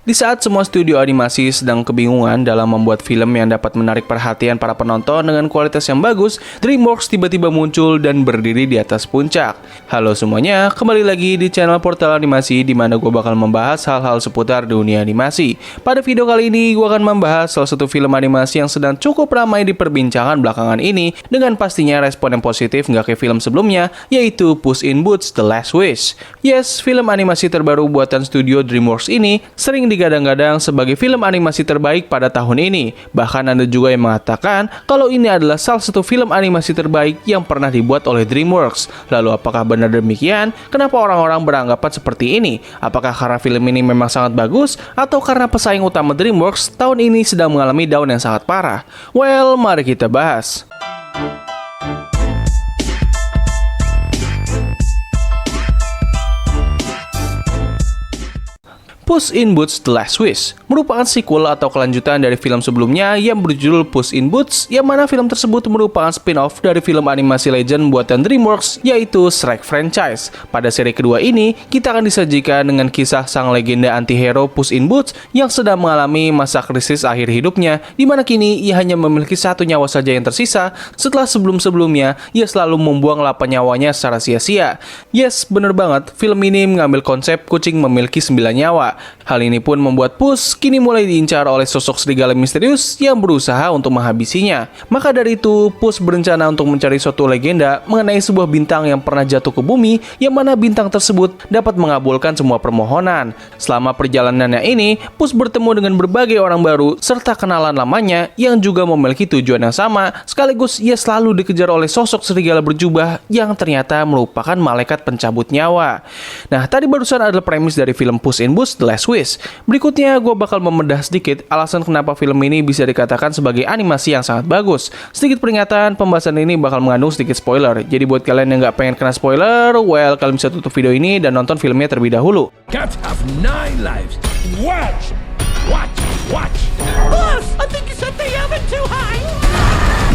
Di saat semua studio animasi sedang kebingungan dalam membuat film yang dapat menarik perhatian para penonton dengan kualitas yang bagus, DreamWorks tiba-tiba muncul dan berdiri di atas puncak. Halo semuanya, kembali lagi di channel Portal Animasi di mana gue bakal membahas hal-hal seputar dunia animasi. Pada video kali ini, gue akan membahas salah satu film animasi yang sedang cukup ramai diperbincangan belakangan ini dengan pastinya respon yang positif nggak kayak film sebelumnya, yaitu Puss in Boots: The Last Wish. Yes, film animasi terbaru buatan studio DreamWorks ini sering digadang-gadang sebagai film animasi terbaik pada tahun ini. Bahkan ada juga yang mengatakan kalau ini adalah salah satu film animasi terbaik yang pernah dibuat oleh DreamWorks. Lalu apakah benar demikian? Kenapa orang-orang beranggapan seperti ini? Apakah karena film ini memang sangat bagus? Atau karena pesaing utama DreamWorks tahun ini sedang mengalami down yang sangat parah? Well, mari kita bahas. Puss in Boots: The Last Wish merupakan sequel atau kelanjutan dari film sebelumnya yang berjudul Puss in Boots, yang mana film tersebut merupakan spin-off dari film animasi legend buatan DreamWorks, yaitu Shrek franchise. Pada seri kedua ini, kita akan disajikan dengan kisah sang legenda anti-hero Puss in Boots yang sedang mengalami masa krisis akhir hidupnya, di mana kini ia hanya memiliki satu nyawa saja yang tersisa setelah sebelum-sebelumnya ia selalu membuang 8 nyawanya secara sia-sia. Yes, bener banget, film ini mengambil konsep kucing memiliki 9 nyawa. Hal ini pun membuat Puss kini mulai diincar oleh sosok serigala misterius yang berusaha untuk menghabisinya. Maka dari itu, Puss berencana untuk mencari suatu legenda mengenai sebuah bintang yang pernah jatuh ke bumi, yang mana bintang tersebut dapat mengabulkan semua permohonan. Selama perjalanannya ini, Puss bertemu dengan berbagai orang baru serta kenalan lamanya yang juga memiliki tujuan yang sama, sekaligus ia selalu dikejar oleh sosok serigala berjubah yang ternyata merupakan malaikat pencabut nyawa. Nah, tadi barusan adalah premis dari film Puss in Boots: The Last Wish. Berikutnya gue bakal membedah sedikit alasan kenapa film ini bisa dikatakan sebagai animasi yang sangat bagus. Sedikit peringatan, pembahasan ini bakal mengandung sedikit spoiler. Jadi buat kalian yang gak pengen kena spoiler, well, kalian bisa tutup video ini dan nonton filmnya terlebih dahulu. Cats have 9 lives. Watch! Boss, I think you set the oven too high.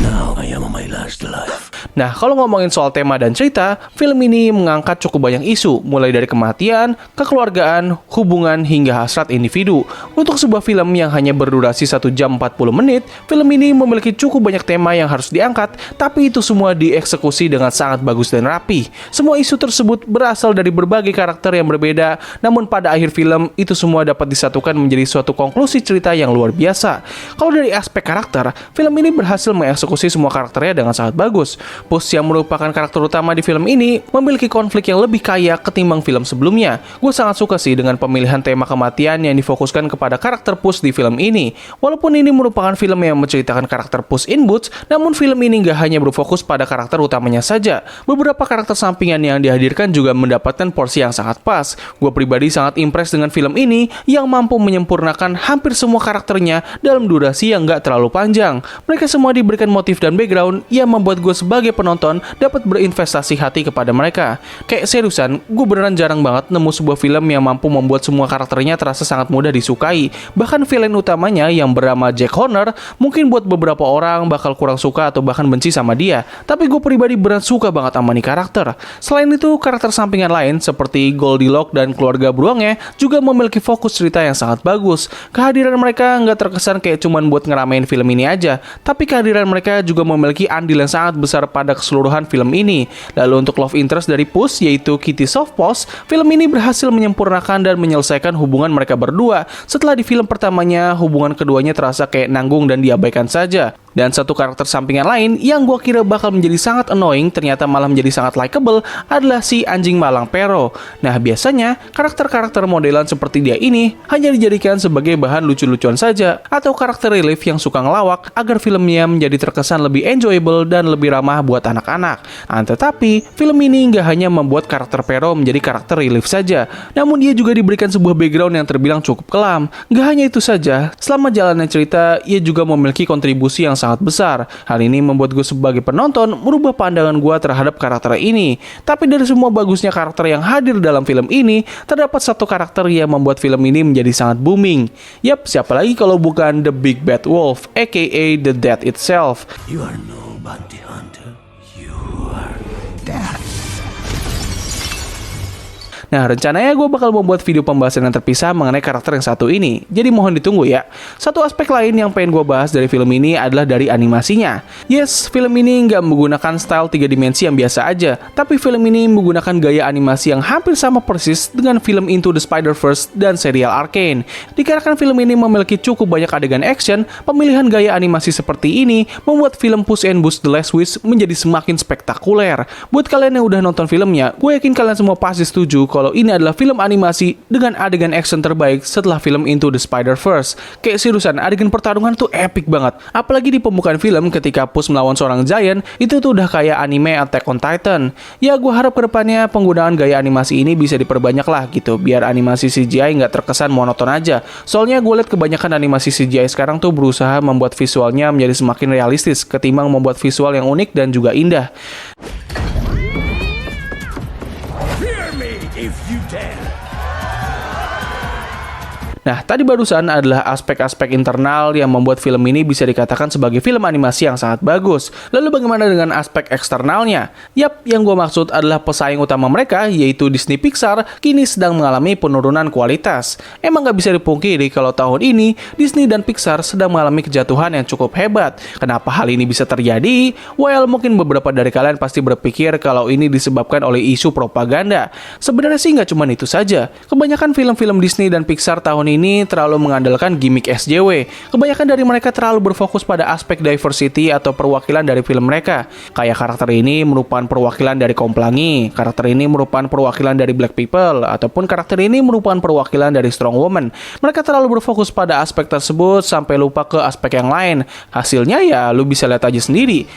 Now I am on my last life. Nah, kalau ngomongin soal tema dan cerita, film ini mengangkat cukup banyak isu, mulai dari kematian, kekeluargaan, hubungan, hingga hasrat individu. Untuk sebuah film yang hanya berdurasi 1 jam 40 menit, film ini memiliki cukup banyak tema yang harus diangkat, tapi itu semua dieksekusi dengan sangat bagus dan rapi. Semua isu tersebut berasal dari berbagai karakter yang berbeda, namun pada akhir film, itu semua dapat disatukan menjadi suatu konklusi cerita yang luar biasa. Kalau dari aspek karakter, film ini berhasil mengeksekusi semua karakternya dengan sangat bagus. Puss yang merupakan karakter utama di film ini memiliki konflik yang lebih kaya ketimbang film sebelumnya. Gue sangat suka sih dengan pemilihan tema kematian yang difokuskan kepada karakter Puss di film ini. Walaupun ini merupakan film yang menceritakan karakter Puss in Boots, namun film ini gak hanya berfokus pada karakter utamanya saja. Beberapa karakter sampingan yang dihadirkan juga mendapatkan porsi yang sangat pas. Gue pribadi sangat impress dengan film ini yang mampu menyempurnakan hampir semua karakternya dalam durasi yang gak terlalu panjang. Mereka semua diberikan motif dan background yang membuat gue sebagai penonton dapat berinvestasi hati kepada mereka. Kayak seriusan, gue beneran jarang banget nemu sebuah film yang mampu membuat semua karakternya terasa sangat mudah disukai. Bahkan villain utamanya yang bernama Jack Horner mungkin buat beberapa orang bakal kurang suka atau bahkan benci sama dia. Tapi gue pribadi beneran suka banget sama nih karakter. Selain itu, karakter sampingan lain seperti Goldilocks dan keluarga beruangnya juga memiliki fokus cerita yang sangat bagus. Kehadiran mereka nggak terkesan kayak cuman buat ngeramein film ini aja, tapi kehadiran mereka juga memiliki andil yang sangat besar pada keseluruhan film ini. Lalu untuk love interest dari Puss, yaitu Kitty Softpaws, film ini berhasil menyempurnakan dan menyelesaikan hubungan mereka berdua. Setelah di film pertamanya, hubungan keduanya terasa kayak nanggung dan diabaikan saja. Dan satu karakter sampingan lain yang gua kira bakal menjadi sangat annoying ternyata malah menjadi sangat likable adalah si anjing malang Pero. Nah, biasanya karakter-karakter modelan seperti dia ini hanya dijadikan sebagai bahan lucu-lucuan saja atau karakter relief yang suka ngelawak agar filmnya menjadi terkesan lebih enjoyable dan lebih ramah buat anak-anak. Tetapi film ini nggak hanya membuat karakter Pero menjadi karakter relief saja, namun dia juga diberikan sebuah background yang terbilang cukup kelam. Nggak hanya itu saja, selama jalannya cerita, ia juga memiliki kontribusi yang sangat besar. Hal ini membuat gue sebagai penonton merubah pandangan gue terhadap karakter ini. Tapi dari semua bagusnya karakter yang hadir dalam film ini, terdapat satu karakter yang membuat film ini menjadi sangat booming. Yap, siapa lagi kalau bukan The Big Bad Wolf, aka The Death itself. You are no bounty hunter. You are death. Nah, rencananya gue bakal membuat video pembahasan yang terpisah mengenai karakter yang satu ini, jadi mohon ditunggu ya. Satu aspek lain yang pengen gue bahas dari film ini adalah dari animasinya. Yes, film ini nggak menggunakan style 3 dimensi yang biasa aja, tapi film ini menggunakan gaya animasi yang hampir sama persis dengan film Into the Spider-Verse dan serial Arcane. Dikarenakan film ini memiliki cukup banyak adegan action, pemilihan gaya animasi seperti ini membuat film Puss in Boots: The Last Wish menjadi semakin spektakuler. Buat kalian yang udah nonton filmnya, gue yakin kalian semua pasti setuju kalau ini adalah film animasi dengan adegan action terbaik setelah film Into the Spider-Verse. Kayak seriusan, adegan pertarungan tuh epic banget. Apalagi di pembukaan film ketika Puss melawan seorang giant, itu tuh udah kayak anime Attack on Titan. Ya, gue harap kedepannya penggunaan gaya animasi ini bisa diperbanyak lah gitu, biar animasi CGI nggak terkesan monoton aja. Soalnya gue liat kebanyakan animasi CGI sekarang tuh berusaha membuat visualnya menjadi semakin realistis ketimbang membuat visual yang unik dan juga indah. Fear me if you dare. Nah, tadi barusan adalah aspek-aspek internal yang membuat film ini bisa dikatakan sebagai film animasi yang sangat bagus. Lalu bagaimana dengan aspek eksternalnya? Yap, yang gue maksud adalah pesaing utama mereka, yaitu Disney Pixar, kini sedang mengalami penurunan kualitas. Emang gak bisa dipungkiri kalau tahun ini, Disney dan Pixar sedang mengalami kejatuhan yang cukup hebat. Kenapa hal ini bisa terjadi? Well, mungkin beberapa dari kalian pasti berpikir kalau ini disebabkan oleh isu propaganda. Sebenarnya sih nggak cuma itu saja. Kebanyakan film-film Disney dan Pixar tahun ini terlalu mengandalkan gimmick SJW. Kebanyakan dari mereka terlalu berfokus pada aspek diversity atau perwakilan dari film mereka. Kayak karakter ini merupakan perwakilan dari kaum pelangi, karakter ini merupakan perwakilan dari black people, ataupun karakter ini merupakan perwakilan dari strong woman. Mereka terlalu berfokus pada aspek tersebut sampai lupa ke aspek yang lain. Hasilnya ya lu bisa lihat aja sendiri.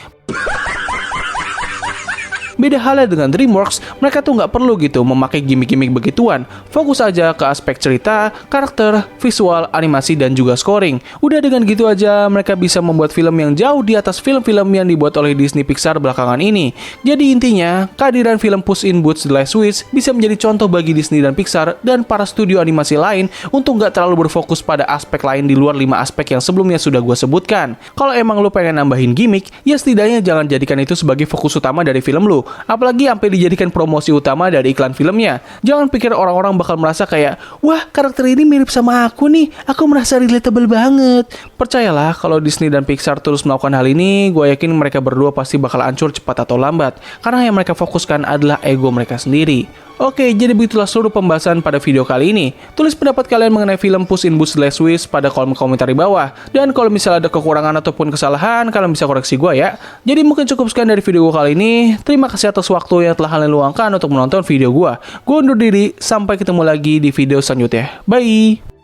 Beda halnya dengan DreamWorks, mereka tuh nggak perlu gitu memakai gimmick-gimmick begituan. Fokus aja ke aspek cerita, karakter, visual, animasi, dan juga scoring. Udah dengan gitu aja, mereka bisa membuat film yang jauh di atas film-film yang dibuat oleh Disney Pixar belakangan ini. Jadi intinya, kehadiran film Puss in Boots: The Last Wish bisa menjadi contoh bagi Disney dan Pixar dan para studio animasi lain untuk nggak terlalu berfokus pada aspek lain di luar 5 aspek yang sebelumnya sudah gue sebutkan. Kalau emang lu pengen nambahin gimmick, ya setidaknya jangan jadikan itu sebagai fokus utama dari film lu. Apalagi sampai dijadikan promosi utama dari iklan filmnya. Jangan pikir orang-orang bakal merasa kayak, wah karakter ini mirip sama aku nih, aku merasa relatable banget. Percayalah, kalau Disney dan Pixar terus melakukan hal ini, gue yakin mereka berdua pasti bakal hancur cepat atau lambat. Karena yang mereka fokuskan adalah ego mereka sendiri. Oke, jadi begitulah seluruh pembahasan pada video kali ini. Tulis pendapat kalian mengenai film Puss in Boots: The Last Wish pada kolom komentar di bawah. Dan kalau misalnya ada kekurangan ataupun kesalahan, kalian bisa koreksi gue ya. Jadi mungkin cukup sekian dari video gue kali ini. Terima kasih atas waktu yang telah kalian luangkan untuk menonton video gue. Gue undur diri, sampai ketemu lagi di video selanjutnya. Bye!